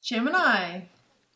Gemini,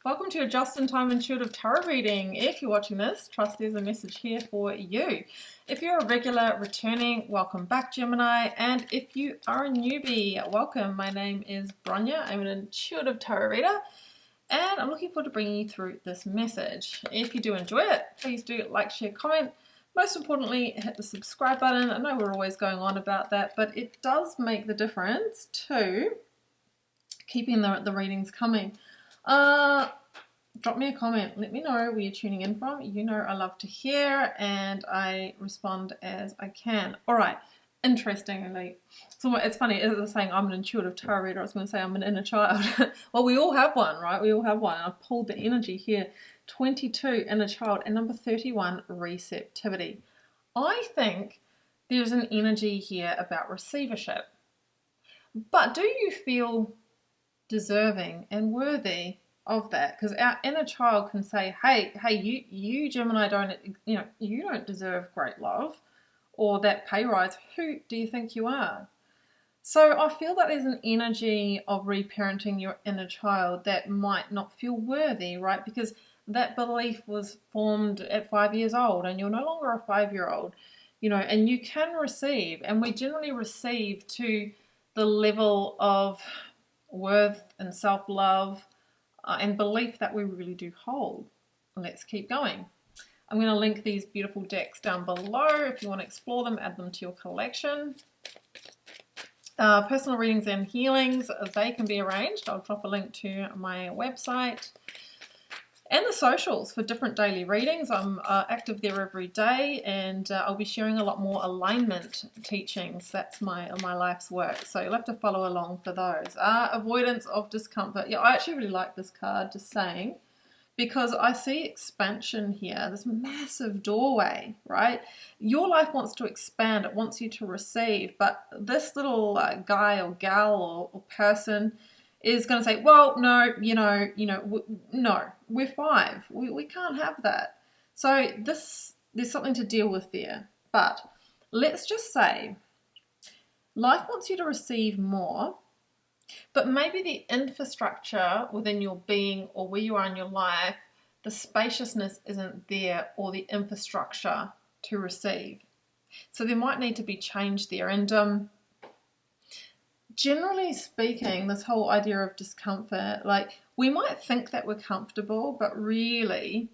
welcome to your just-in-time intuitive tarot reading. If you're watching this, trust there's a message here for you. If you're a regular returning, welcome back, Gemini. And if you are a newbie, welcome. My name is Bronya. I'm an intuitive tarot reader, and I'm looking forward to bringing you through this message. If you do enjoy it, please do like, share, comment. Most importantly, hit the subscribe button. I know we're always going on about that, but it does make the difference to keeping the readings coming. Drop me a comment. Let me know where you're tuning in from. You know I love to hear and I respond as I can. All right. Interestingly, so it's funny, as I was saying, I'm an intuitive tarot reader. I was going to say I'm an inner child. Well, we all have one, right? We all have one. I've pulled the energy here. 22, inner child, and number 31, receptivity. I think there's an energy here about receivership. But do you feel deserving and worthy of that? Because our inner child can say, hey, you Gemini you don't deserve great love or that pay rise. Who do you think you are? So I feel that there's an energy of reparenting your inner child that might not feel worthy, right? Because that belief was formed at 5 years old and you're no longer a 5-year-old, and you can receive, and we generally receive to the level of worth and self-love and belief that we really do hold. Let's keep going. I'm going to link these beautiful decks down below. If you want to explore them, add them to your collection. Personal readings and healings, they can be arranged. I'll drop a link to my website and the socials for different daily readings. I'm active there every day, and I'll be sharing a lot more alignment teachings. That's my life's work, so you'll have to follow along for those. Avoidance of discomfort. Yeah, I actually really like this card, just saying, because I see expansion here, this massive doorway, right? Your life wants to expand, it wants you to receive, but this little guy or gal or person is going to say, well, no, no, we're 5. We can't have that. So there's something to deal with there. But let's just say life wants you to receive more, but maybe the infrastructure within your being or where you are in your life, the spaciousness isn't there, or the infrastructure to receive. So there might need to be change there. And generally speaking, this whole idea of discomfort, like, we might think that we're comfortable, but really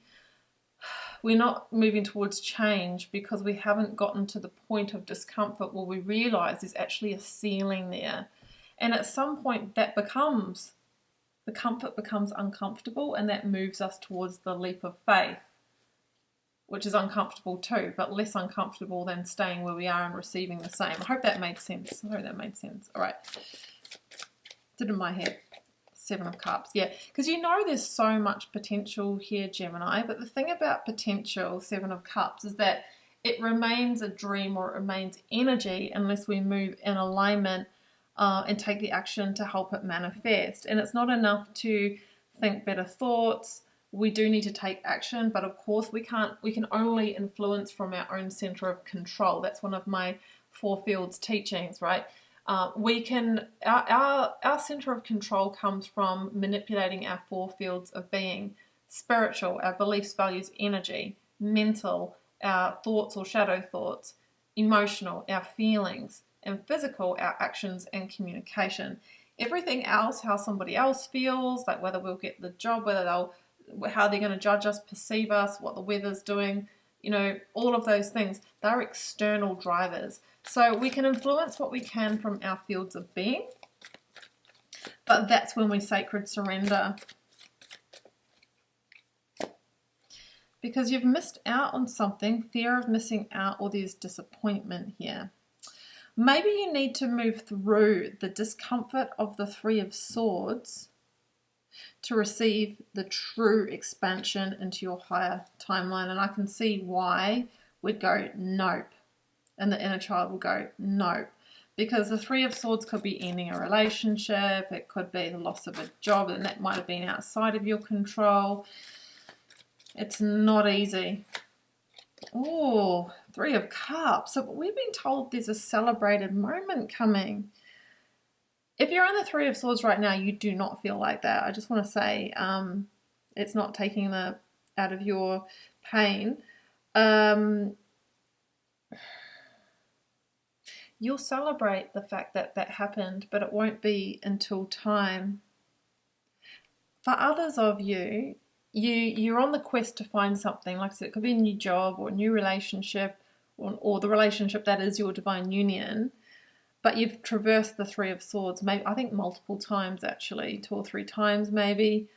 we're not moving towards change because we haven't gotten to the point of discomfort where we realize there's actually a ceiling there. And at some point the comfort becomes uncomfortable, and that moves us towards the leap of faith, which is uncomfortable too, but less uncomfortable than staying where we are and receiving the same. I hope that made sense. All right. Did in my head. 7 of Cups. Yeah, because there's so much potential here, Gemini, but the thing about potential, 7 of Cups, is that it remains a dream, or it remains energy, unless we move in alignment and take the action to help it manifest. And it's not enough to think better thoughts. We do need to take action, but of course we can only influence from our own center of control. That's one of my 4 fields teachings, right? Our center of control comes from manipulating our 4 fields of being: spiritual, our beliefs, values, energy; mental, our thoughts or shadow thoughts; emotional, our feelings; and physical, our actions and communication. Everything else, how somebody else feels, like whether we'll get the job, how they're going to judge us, perceive us, what the weather's doing, all of those things, they're external drivers. So we can influence what we can from our fields of being, but that's when we sacred surrender. Because you've missed out on something, fear of missing out, or there's disappointment here. Maybe you need to move through the discomfort of the 3 of Swords to receive the true expansion into your higher timeline. And I can see why we'd go nope, and the inner child will go nope, because the 3 of Swords could be ending a relationship, it could be the loss of a job, and that might have been outside of your control. It's not easy. Oh, 3 of Cups. So we've been told there's a celebrated moment coming. If you're on the Three of Swords right now, you do not feel like that. I just want to say it's not taking the out of your pain. You'll celebrate the fact that that happened, but it won't be until time. For others of you, you're on the quest to find something. Like I said, it could be a new job or a new relationship, or the relationship that is your divine union. But you've traversed the Three of Swords, maybe I think multiple times actually, 2 or 3 times maybe,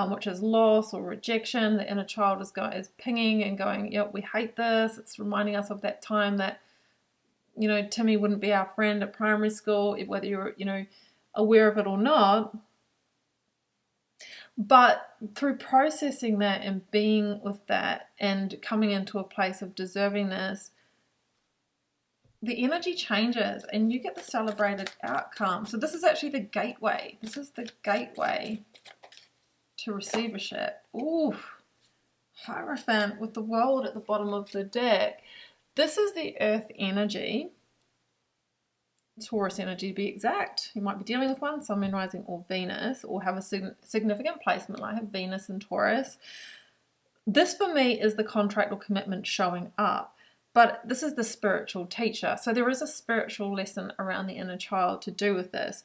which is loss or rejection. The inner child is pinging and going, yep, we hate this. It's reminding us of that time that, you know, Timmy wouldn't be our friend at primary school, whether you're, you know, aware of it or not. But through processing that and being with that and coming into a place of deservingness, the energy changes and you get the celebrated outcome. So this is actually the gateway. This is the gateway to receivership. Ooh, Hierophant with the World at the bottom of the deck. This is the earth energy, Taurus energy to be exact. You might be dealing with one, Sun, Moon, Rising, or Venus, or have a significant placement like have Venus and Taurus. This for me is the contract or commitment showing up. But this is the spiritual teacher. So there is a spiritual lesson around the inner child to do with this.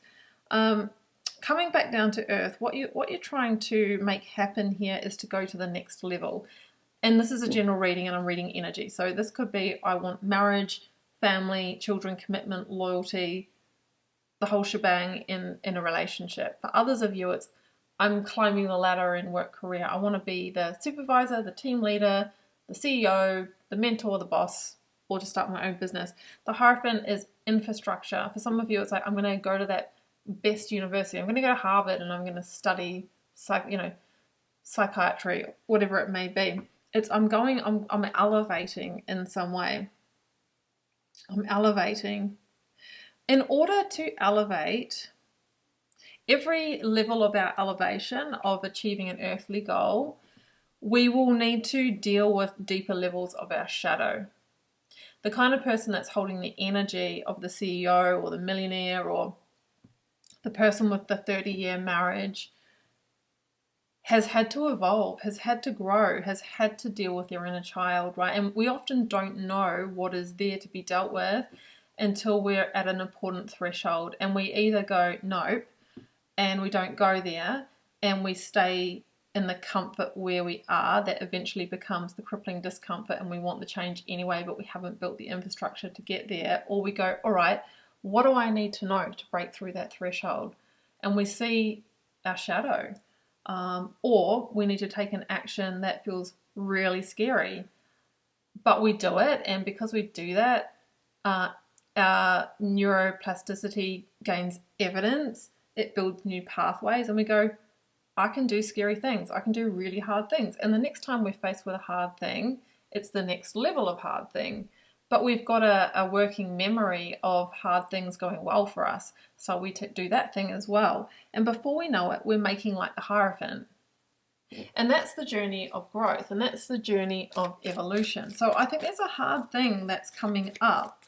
Coming back down to earth, what you're trying to make happen here is to go to the next level. And this is a general reading and I'm reading energy. So this could be, I want marriage, family, children, commitment, loyalty, the whole shebang in a relationship. For others of you, it's I'm climbing the ladder in work career. I want to be the supervisor, the team leader, the CEO, the mentor, the boss, or to start my own business. The Hierophant is infrastructure. For some of you, it's like, I'm going to go to that best university. I'm going to go to Harvard and I'm going to study, psychiatry, whatever it may be. I'm elevating in some way. I'm elevating. In order to elevate, every level of our elevation of achieving an earthly goal, we will need to deal with deeper levels of our shadow. The kind of person that's holding the energy of the CEO or the millionaire or the person with the 30-year marriage has had to evolve, has had to grow, has had to deal with their inner child, right? And we often don't know what is there to be dealt with until we're at an important threshold. And we either go, nope, and we don't go there, and we stay in the comfort where we are, that eventually becomes the crippling discomfort and we want the change anyway, but we haven't built the infrastructure to get there. Or we go, all right, what do I need to know to break through that threshold? And we see our shadow. Or we need to take an action that feels really scary. But we do it, and because we do that, our neuroplasticity gains evidence, it builds new pathways, and we go, I can do scary things. I can do really hard things. And the next time we're faced with a hard thing, it's the next level of hard thing. But we've got a working memory of hard things going well for us. So we do that thing as well. And before we know it, we're making like the Hierophant. And that's the journey of growth. And that's the journey of evolution. So I think there's a hard thing that's coming up.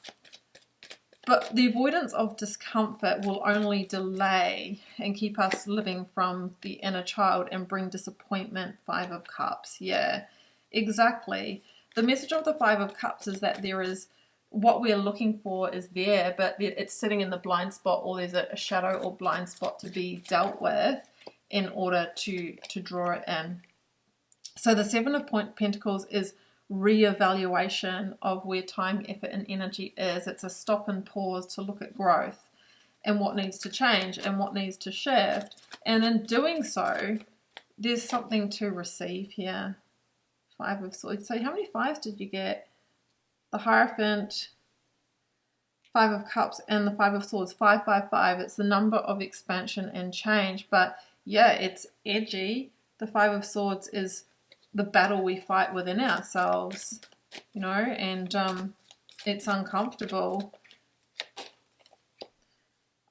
But the avoidance of discomfort will only delay and keep us living from the inner child and bring disappointment. 5 of Cups. Yeah, exactly. The message of the 5 of Cups is that there is what we're looking for is there, but it's sitting in the blind spot, or there's a shadow or blind spot to be dealt with in order to draw it in. So the 7 of Pentacles is reevaluation of where time, effort, and energy is. It's a stop and pause to look at growth and what needs to change and what needs to shift. And in doing so, there's something to receive here. 5 of Swords. So how many 5s did you get? The Hierophant, 5 of Cups, and the 5 of Swords. 5, 5, 5. It's the number of expansion and change. But yeah, it's edgy. The 5 of Swords is the battle we fight within ourselves, you know, and it's uncomfortable.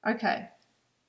Okay,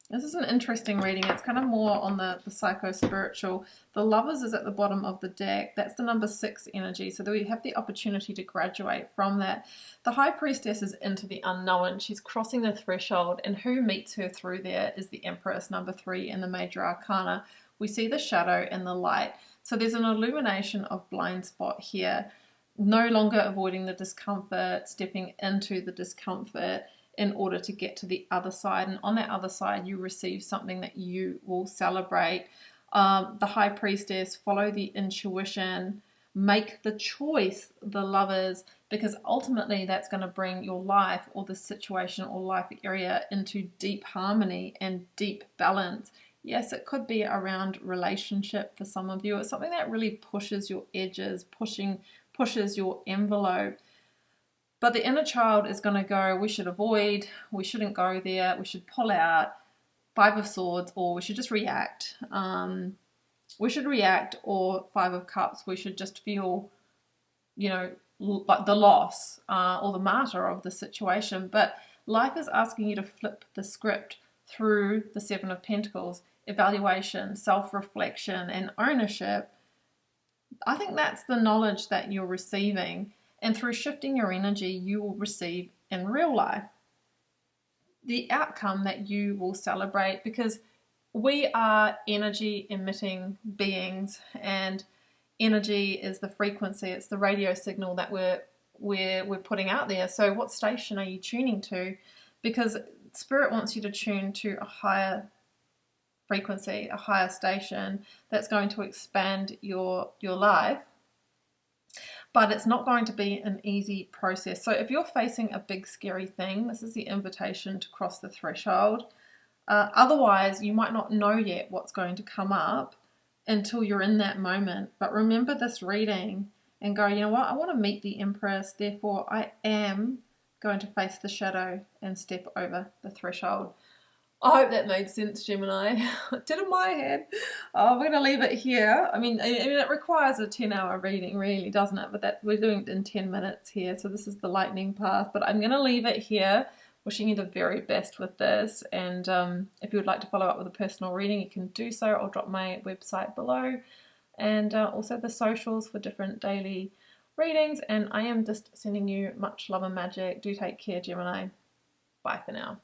This is an interesting reading. It's kind of more on the psycho-spiritual. The Lovers is at the bottom of the deck. That's the number 6 energy. So that we have the opportunity to graduate from that. The High Priestess is into the unknown. She's crossing the threshold, and who meets her through there is the Empress, number 3 in the Major Arcana. We see the shadow and the light. So there's an illumination of blind spot here. No longer avoiding the discomfort, stepping into the discomfort in order to get to the other side. And on that other side, you receive something that you will celebrate. The High Priestess, follow the intuition, make the choice, the Lovers, because ultimately that's going to bring your life or the situation or life area into deep harmony and deep balance. Yes, it could be around relationship for some of you. It's something that really pushes your edges, pushes your envelope. But the inner child is going to go, we should avoid, we shouldn't go there, we should pull out, 5 of Swords, or we should just react. We should react, or 5 of Cups, we should just feel, you know, like the loss or the martyr of the situation. But life is asking you to flip the script through the 7 of Pentacles, evaluation, self-reflection, and ownership. I think that's the knowledge that you're receiving. And through shifting your energy, you will receive in real life the outcome that you will celebrate, because we are energy emitting beings, and energy is the frequency, it's the radio signal that we're putting out there. So what station are you tuning to? Because Spirit wants you to tune to a higher frequency, a higher station that's going to expand your life. But it's not going to be an easy process. So if you're facing a big scary thing, this is the invitation to cross the threshold. Otherwise, you might not know yet what's going to come up until you're in that moment. But remember this reading and go, you know what, I want to meet the Empress, therefore I am going to face the shadow and step over the threshold. I hope that made sense, Gemini. It did in my head. We're going to leave it here. I mean, it requires a 10-hour reading, really, doesn't it? But we're doing it in 10 minutes here. So this is the lightning path. But I'm going to leave it here. Wishing you the very best with this. And if you would like to follow up with a personal reading, you can do so. I'll drop my website below. And also the socials for different daily readings. And I am just sending you much love and magic. Do take care, Gemini. Bye for now.